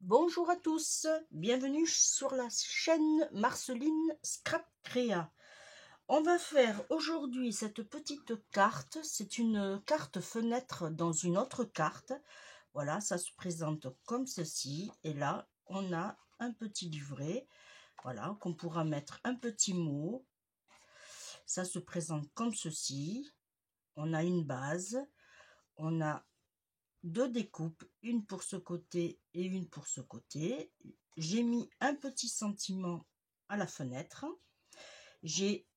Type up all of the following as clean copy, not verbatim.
Bonjour à tous, bienvenue sur la chaîne Marceline Scrap Créa. On va faire aujourd'hui cette petite carte, c'est une carte fenêtre dans une autre carte. Voilà, ça se présente comme ceci et là on a un petit livret, voilà, qu'on pourra mettre un petit mot. Ça se présente comme ceci, on a une base, on a deux découpes, une pour ce côté et une pour ce côté. J'ai mis un petit sentiment à la fenêtre. J'ai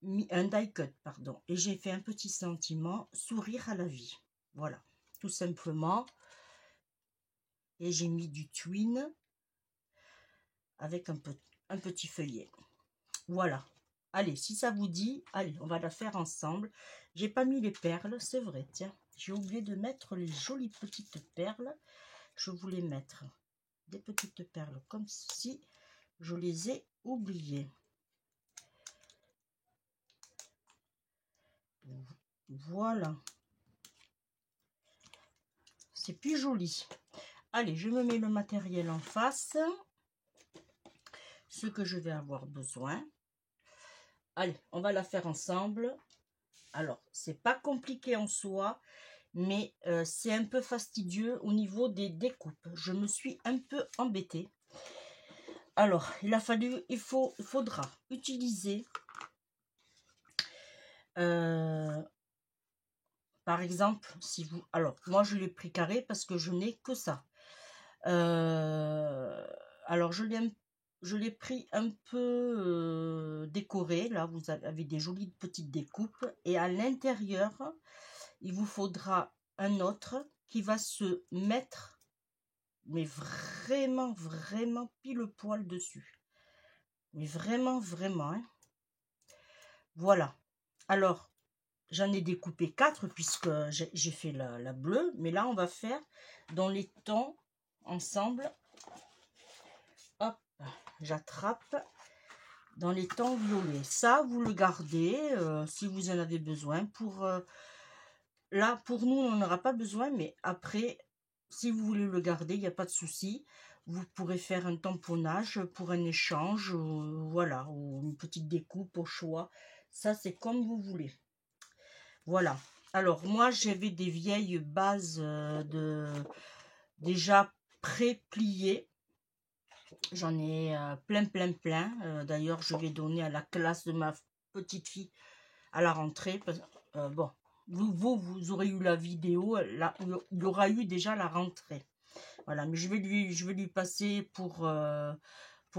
mis un die cut, pardon, et j'ai fait un petit sentiment sourire à la vie. Voilà, tout simplement. Et j'ai mis du twin avec un petit feuillet. Voilà. Allez, si ça vous dit, allez, on va la faire ensemble. J'ai pas mis les perles, c'est vrai, tiens. J'ai oublié de mettre les jolies petites perles. Je voulais mettre des petites perles comme ceci. Je les ai oubliées. Voilà. C'est plus joli. Allez, je me mets le matériel en face. Ce que je vais avoir besoin. Allez, on va la faire ensemble. Alors, c'est pas compliqué en soi, mais c'est un peu fastidieux au niveau des découpes. Je me suis un peu embêtée. Alors, il faudra utiliser par exemple, si vous... Alors, moi, je l'ai pris carré parce que je n'ai que ça. Alors, je l'ai pris un peu décoré. Là, vous avez des jolies petites découpes. Et à l'intérieur, il vous faudra un autre qui va se mettre, mais vraiment, vraiment pile poil dessus. Mais vraiment, vraiment. Hein. Voilà. Alors, j'en ai découpé 4 puisque j'ai fait la bleue. Mais là, on va faire dans les tons ensemble. Hop, j'attrape dans les tons violets. Ça, vous le gardez si vous en avez besoin. Là, pour nous, on n'aura pas besoin. Mais après, si vous voulez le garder, il n'y a pas de souci. Vous pourrez faire un tamponnage pour un échange. Voilà, ou une petite découpe au choix. Ça, c'est comme vous voulez. Voilà. Alors, moi, j'avais des vieilles bases déjà pré-pliées. J'en ai plein. D'ailleurs, je vais donner à la classe de ma petite fille à la rentrée. Bon, vous aurez eu la vidéo. Là, il y aura eu déjà la rentrée. Voilà, mais je vais lui passer pour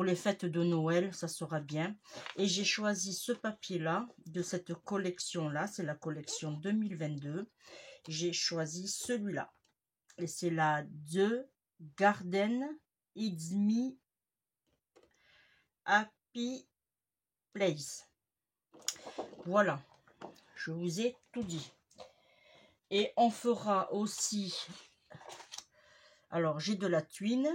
les fêtes de Noël, ça sera bien. Et j'ai choisi ce papier-là, de cette collection-là, c'est la collection 2022. J'ai choisi celui-là. Et c'est la The Garden It's Me Happy Place. Voilà, je vous ai tout dit. Et on fera aussi... Alors, j'ai de la twine.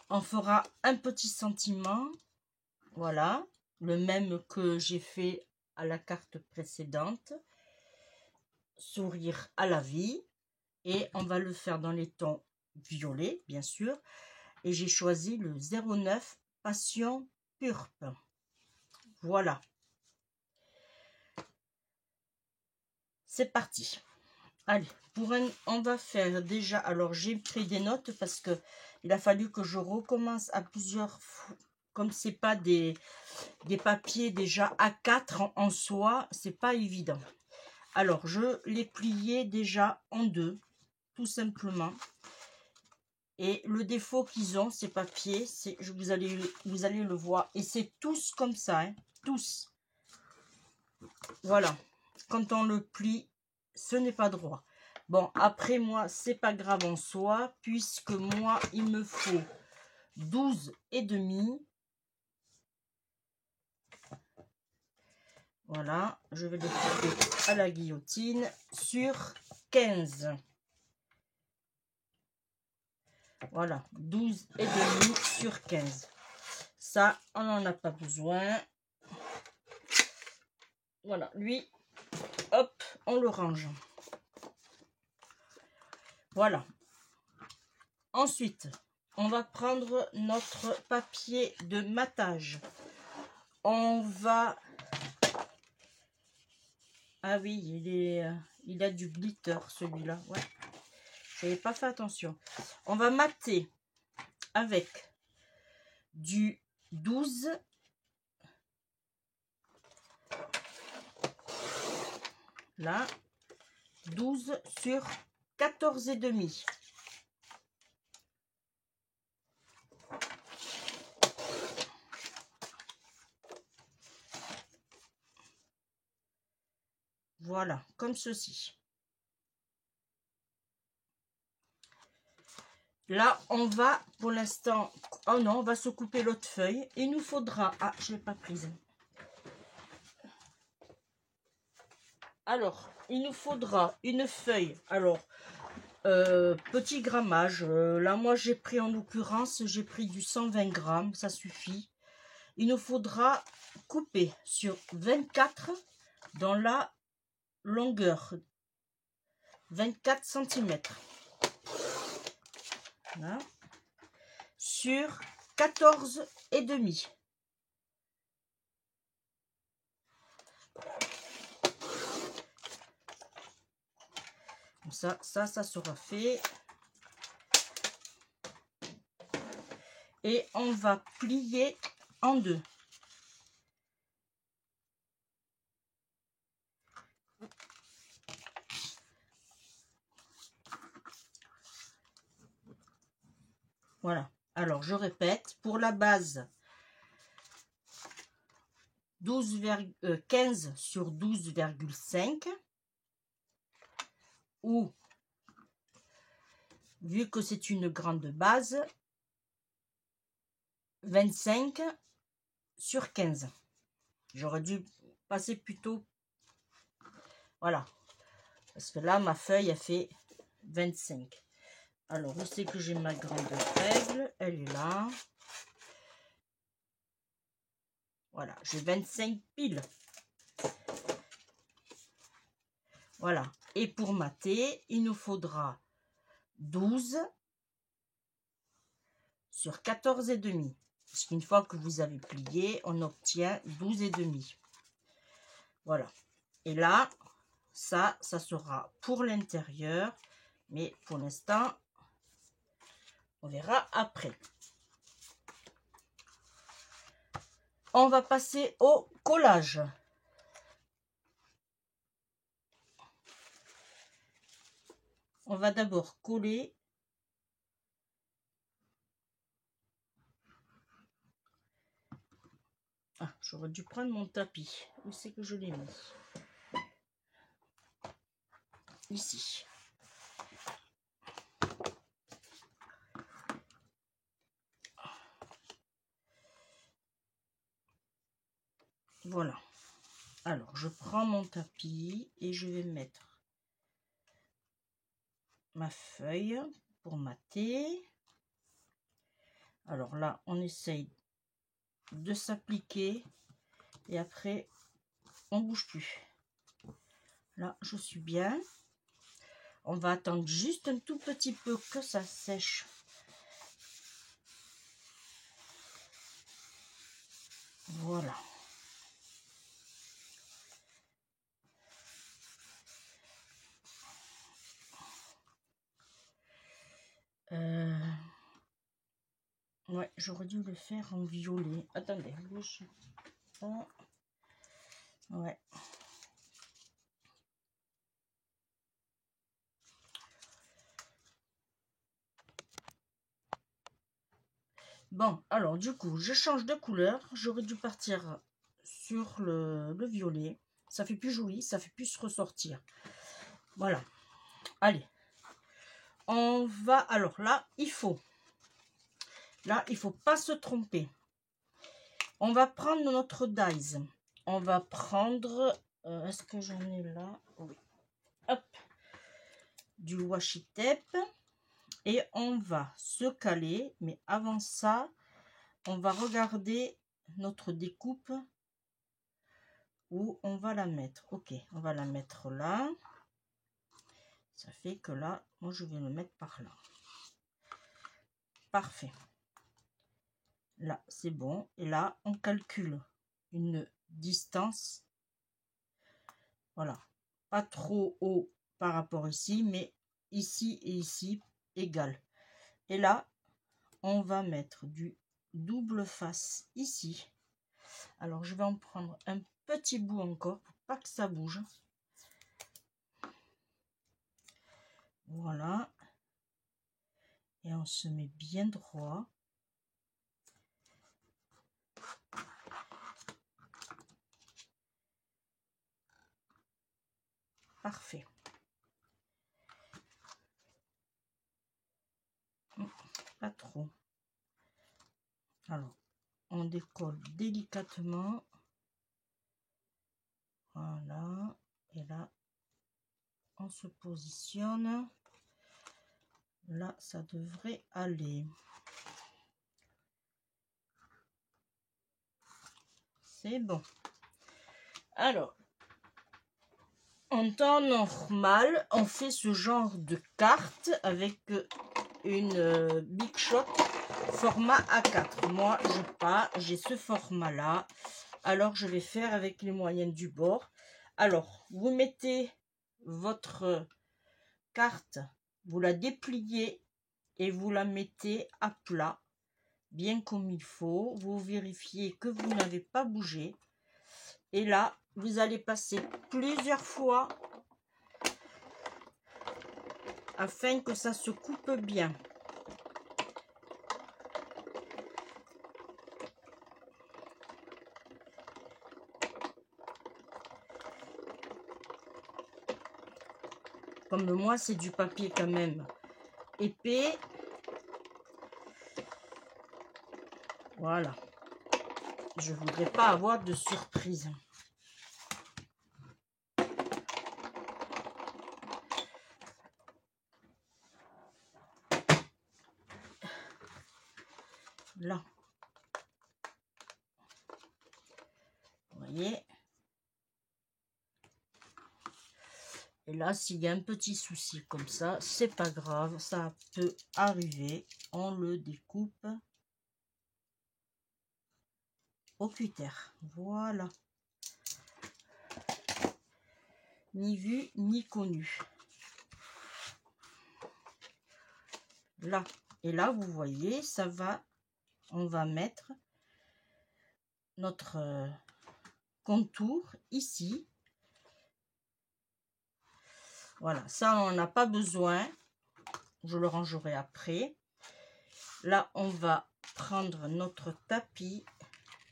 On fera un petit sentiment. Voilà, le même que j'ai fait à la carte précédente. Sourire à la vie. Et on va le faire dans les tons violets, bien sûr. Et j'ai choisi le 09 Passion Purpe. Voilà. C'est parti. Allez, on va faire déjà... Alors, j'ai pris des notes parce que il a fallu que je recommence à plusieurs fois. Comme c'est pas des papiers déjà A4 en soi, c'est pas évident. Alors, je l'ai plié déjà en deux, tout simplement. Et le défaut qu'ils ont, ces papiers, c'est vous allez le voir. Et c'est tous comme ça, hein, tous. Voilà. Quand on le plie, ce n'est pas droit. Bon, après moi, c'est pas grave en soi, puisque moi, il me faut 12,5. Voilà, je vais le couper à la guillotine sur 15. Voilà, 12,5 sur 15. Ça, on n'en a pas besoin. Voilà, lui, hop, on le range. Voilà. Ensuite, on va prendre notre papier de matage. On va... Ah oui, il a du glitter celui-là. Ouais. Je n'avais pas fait attention. On va mater avec du 12. Là, 12 sur 14,5. Voilà, comme ceci. Là, on va, pour l'instant... Oh non, on va se couper l'autre feuille. Il nous faudra... Ah, je ne l'ai pas prise. Alors, il nous faudra une feuille. Alors, petit grammage. Là, moi, j'ai pris en l'occurrence, j'ai pris du 120 grammes. Ça suffit. Il nous faudra couper sur 24 dans la longueur. 24 cm. Là. Sur 14,5. Ça sera fait. Et on va plier en deux. Voilà. Alors, je répète, pour la base, 15 sur 12,5. Ou, vu que c'est une grande base, 25 sur 15. J'aurais dû passer plutôt... Voilà. Parce que là, ma feuille a fait 25. Alors, où c'est que j'ai ma grande règle? Elle est là. Voilà, j'ai 25 piles. Voilà. Et pour mater, il nous faudra 12 sur 14,5. Parce qu'une fois que vous avez plié, on obtient 12,5. Voilà. Et là, ça sera pour l'intérieur. Mais pour l'instant, on verra après. On va passer au collage. On va d'abord coller. Ah, j'aurais dû prendre mon tapis. Où c'est que je l'ai mis? Ici. Voilà. Alors, je prends mon tapis et je vais mettre ma feuille pour mater. Alors là, on essaye de s'appliquer et après, on bouge plus. Là, je suis bien. On va attendre juste un tout petit peu que ça sèche. Voilà. Ouais, j'aurais dû le faire en violet. Attendez, bouge pas. Ouais. Bon, alors du coup, je change de couleur. J'aurais dû partir sur le violet. Ça fait plus joli, ça fait plus ressortir. Voilà. Allez. On va... Alors là, il faut... Là, il faut pas se tromper. On va prendre notre dies. On va prendre... Est-ce que j'en ai là? Oui. Hop. Du washi tape. Et on va se caler. Mais avant ça, on va regarder notre découpe. Où on va la mettre. Ok, on va la mettre là. Ça fait que là, moi je vais le mettre par là. parfait. Là, c'est bon. Et là, on calcule une distance. Voilà. Pas trop haut par rapport ici, mais ici et ici, égal. Et là, on va mettre du double face ici. Alors, je vais en prendre un petit bout encore pour pas que ça bouge. Voilà. Et on se met bien droit. Parfait. Pas trop. Alors, on décolle délicatement. Voilà. Et là, on se positionne. Là, ça devrait aller. C'est bon. Alors, en temps normal, on fait ce genre de carte avec une Big Shot format A4. Moi, j'ai ce format-là. Alors, je vais faire avec les moyennes du bord. Alors, vous mettez votre carte, vous la dépliez et vous la mettez à plat, bien comme il faut. Vous vérifiez que vous n'avez pas bougé. Et là, vous allez passer plusieurs fois afin que ça se coupe bien. Comme moi, c'est du papier quand même épais. Voilà. Je voudrais pas avoir de surprise. Là. Vous voyez. Et là, s'il y a un petit souci comme ça, c'est pas grave. Ça peut arriver. On le découpe au cutter. Voilà. Ni vu, ni connu. Là. Et là, vous voyez, ça va. On va mettre notre contour ici. Voilà, ça on n'a pas besoin. Je le rangerai après. Là, on va prendre notre tapis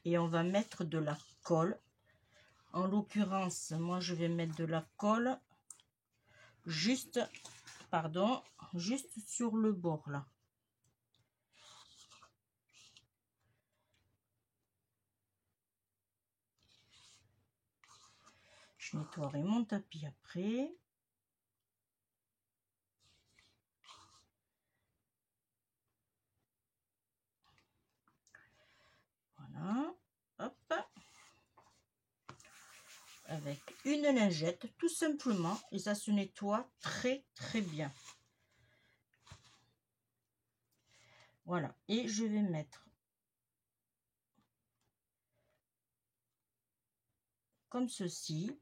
et on va mettre de la colle. En l'occurrence, moi je vais mettre de la colle juste, pardon, juste sur le bord là. Je nettoierai mon tapis après. Voilà, hop. Avec une lingette, tout simplement, et ça se nettoie très très bien. Voilà, et je vais mettre comme ceci.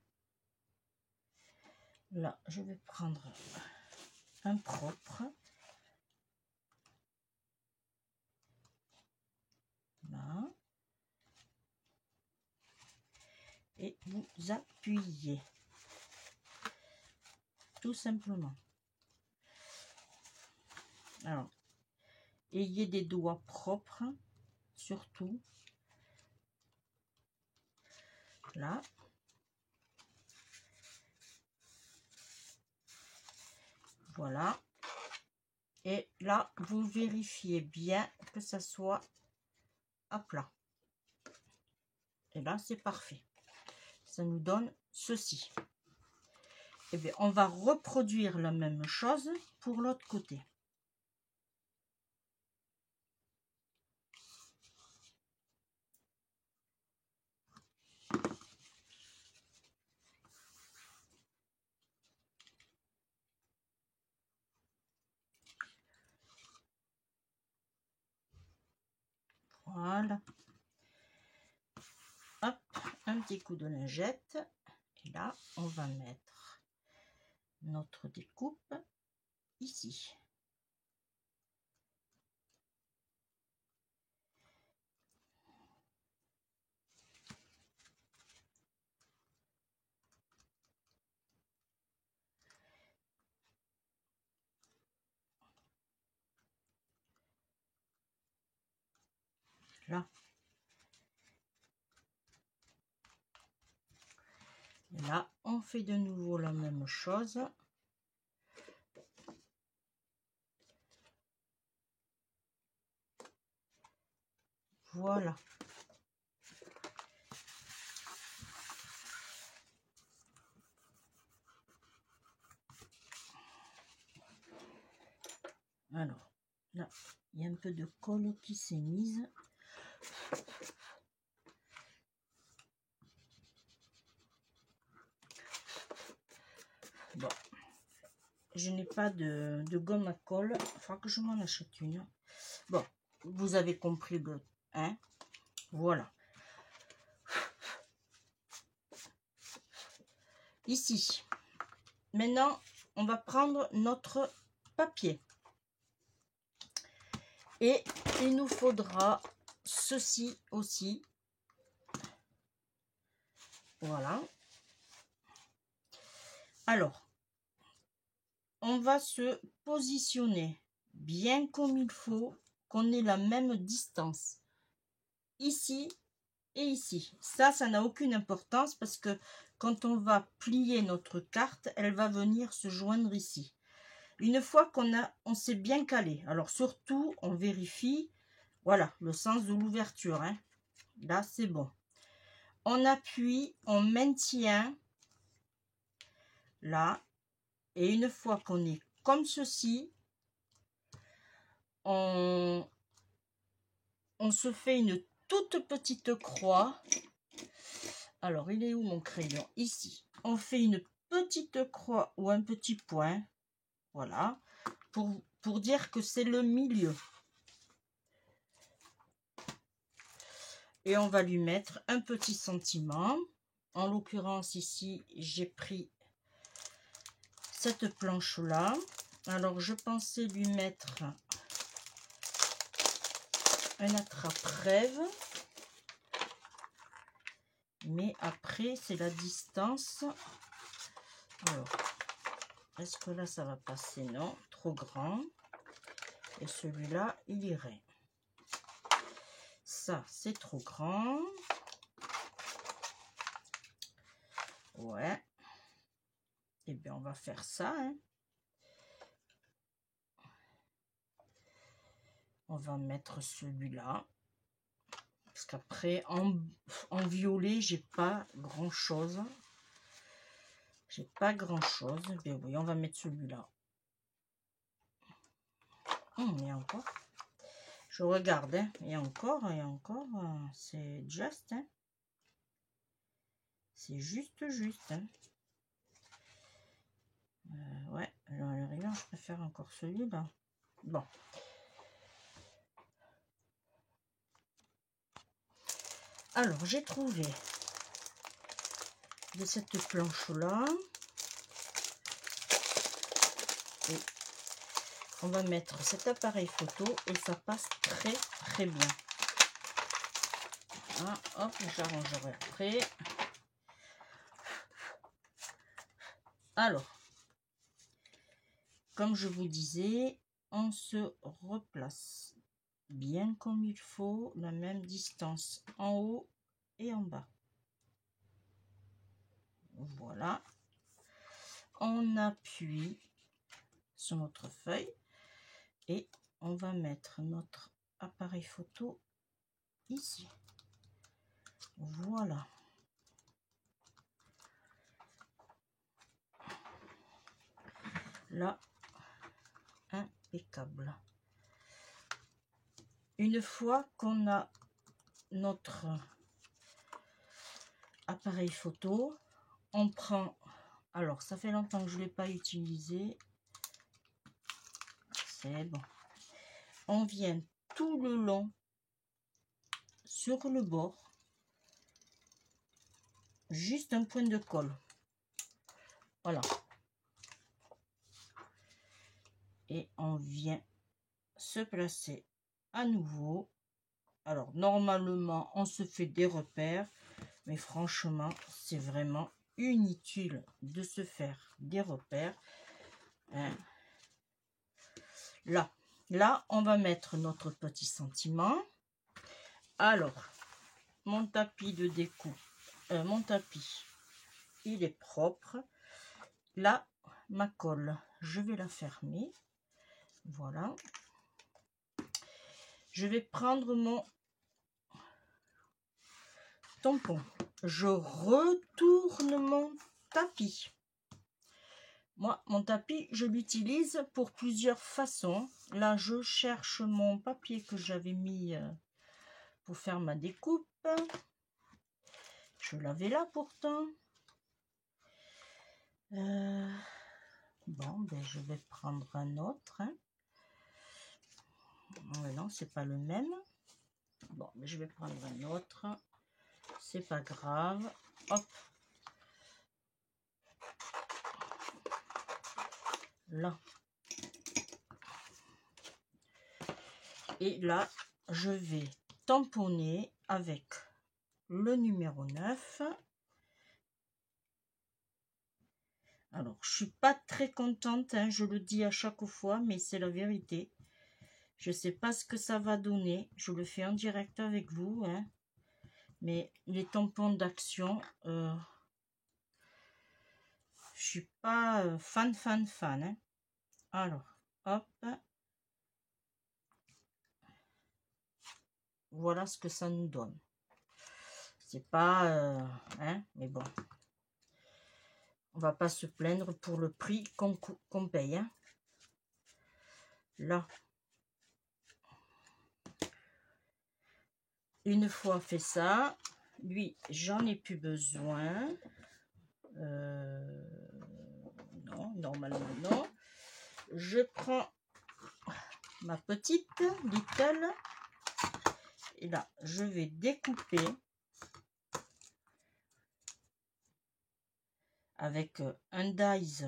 Là, je vais prendre un propre. Là. Et vous appuyez. Tout simplement. Alors, ayez des doigts propres, surtout. Là. Voilà. Et là, vous vérifiez bien que ça soit à plat. Et là, c'est parfait. Ça nous donne ceci. Et bien, on va reproduire la même chose pour l'autre côté. Voilà. Hop, un petit coup de lingette. Et là, on va mettre notre découpe ici. Là. Et là, on fait de nouveau la même chose. Voilà. Alors, là, il y a un peu de colle qui s'est mise. Bon, je n'ai pas de gomme à colle. Il faudra que je m'en achète une. Bon, vous avez compris le... Hein? Voilà. Ici. Maintenant, on va prendre notre papier. Et il nous faudra ceci aussi. Voilà. Alors, on va se positionner bien comme il faut, qu'on ait la même distance. Ici et ici. Ça n'a aucune importance parce que quand on va plier notre carte, elle va venir se joindre ici. Une fois on s'est bien calé, alors surtout, on vérifie, voilà, le sens de l'ouverture. Hein. Là, c'est bon. On appuie, on maintient, là, et une fois qu'on est comme ceci, on se fait une toute petite croix. Alors, il est où mon crayon? Ici. On fait une petite croix ou un petit point. Voilà. Pour dire que c'est le milieu. Et on va lui mettre un petit sentiment. En l'occurrence, ici, j'ai pris cette planche-là. Alors, je pensais lui mettre un attrape-rêve. Mais après, c'est la distance. Alors, est-ce que là, ça va passer? Non, trop grand. Et celui-là, il irait. Ça, c'est trop grand. Ouais. Eh bien, on va faire ça. Hein. On va mettre celui-là. Parce qu'après, en violet, j'ai pas grand-chose. J'ai pas grand-chose. Mais oui, on va mettre celui-là. Il y a encore. Je regarde. Hein. Il y a encore. C'est juste. Hein. C'est juste. Hein. Ouais, alors, je préfère encore celui-là. Bon. Alors, j'ai trouvé de cette planche-là. Et on va mettre cet appareil photo et ça passe très très bien. Hein, hop, j'arrangerai après. Alors, comme je vous disais, on se replace bien comme il faut, la même distance en haut et en bas. Voilà. On appuie sur notre feuille et on va mettre notre appareil photo ici. Voilà. Là, impeccable. Une fois qu'on a notre appareil photo, on prend, alors ça fait longtemps que je ne l'ai pas utilisé, c'est bon, on vient tout le long sur le bord, juste un point de colle. Voilà. Et on vient se placer à nouveau. Alors, normalement, on se fait des repères, mais franchement, c'est vraiment inutile de se faire des repères. Hein. Là, on va mettre notre petit sentiment. Alors, mon tapis de découpe, mon tapis, il est propre. Là, ma colle, je vais la fermer. Voilà. Je vais prendre mon tampon. Je retourne mon tapis. Moi, mon tapis, je l'utilise pour plusieurs façons. Là, je cherche mon papier que j'avais mis pour faire ma découpe. Je l'avais là pourtant. Bon, ben, je vais prendre un autre. Hein. Non, c'est pas le même. Bon, mais je vais prendre un autre. C'est pas grave. Hop. Là. Et là, je vais tamponner avec le numéro 9. Alors, je suis pas très contente, hein, je le dis à chaque fois, mais c'est la vérité. Je sais pas ce que ça va donner. Je le fais en direct avec vous, hein. Mais les tampons d'Action, je suis pas fan. Hein. Alors, hop. Voilà ce que ça nous donne. C'est pas... hein, mais bon. On va pas se plaindre pour le prix qu'on paye. Hein. Là. Une fois fait ça, lui, j'en ai plus besoin. Non, normalement non. Je prends ma petite Little. Et là, je vais découper avec un dies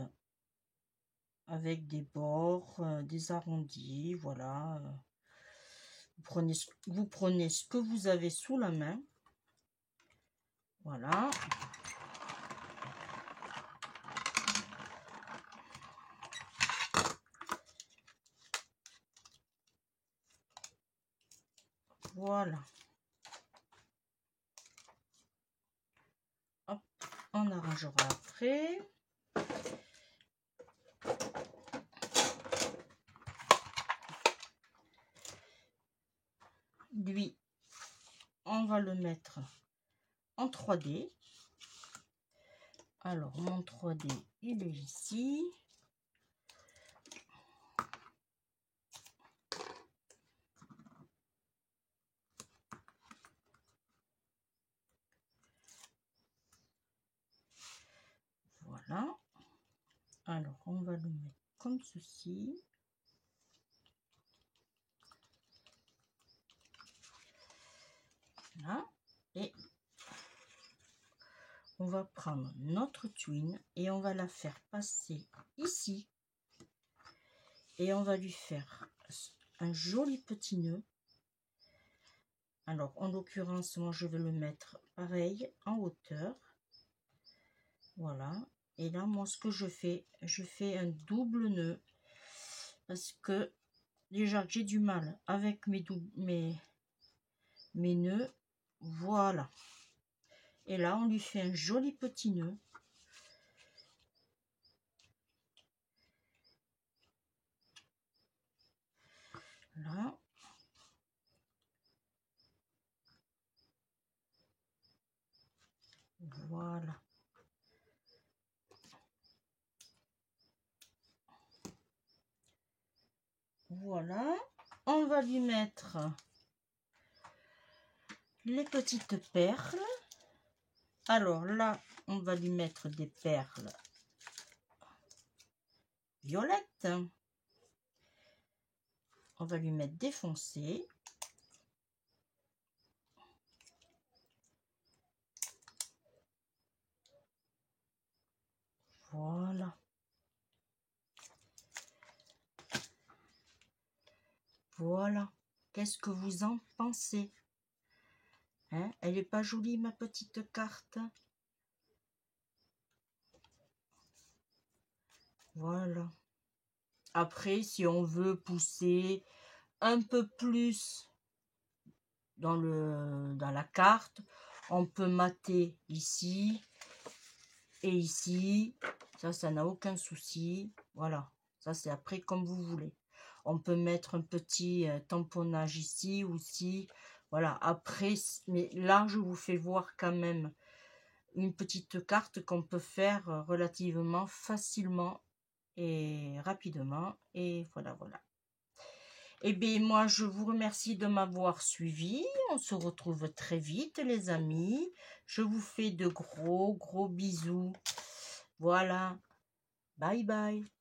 avec des bords, des arrondis, voilà. Vous prenez ce que vous avez sous la main. Voilà. Voilà. Hop, on arrangera après. Lui, on va le mettre en 3D. Alors, mon 3D, il est ici. Voilà. Alors, on va le mettre comme ceci. Là. Et on va prendre notre twin et on va la faire passer ici. Et on va lui faire un joli petit nœud. Alors, en l'occurrence, moi, je vais le mettre pareil, en hauteur. Voilà. Et là, moi, ce que je fais un double nœud. Parce que, déjà, j'ai du mal avec mes nœuds. Voilà. Et là, on lui fait un joli petit nœud. Là. Voilà. Voilà. On va lui mettre les petites perles. Alors là, on va lui mettre des perles violettes. On va lui mettre des foncées. Voilà. Qu'est-ce que vous en pensez? Hein? Elle est pas jolie, ma petite carte? Voilà. Après, si on veut pousser un peu plus dans la carte, on peut mater ici et ici. Ça n'a aucun souci. Voilà. Ça, c'est après comme vous voulez. On peut mettre un petit tamponnage ici aussi. Voilà. Après, mais là, je vous fais voir quand même une petite carte qu'on peut faire relativement facilement et rapidement. Et voilà, voilà. Eh bien, moi, je vous remercie de m'avoir suivi. On se retrouve très vite, les amis. Je vous fais de gros, gros bisous. Voilà. Bye, bye.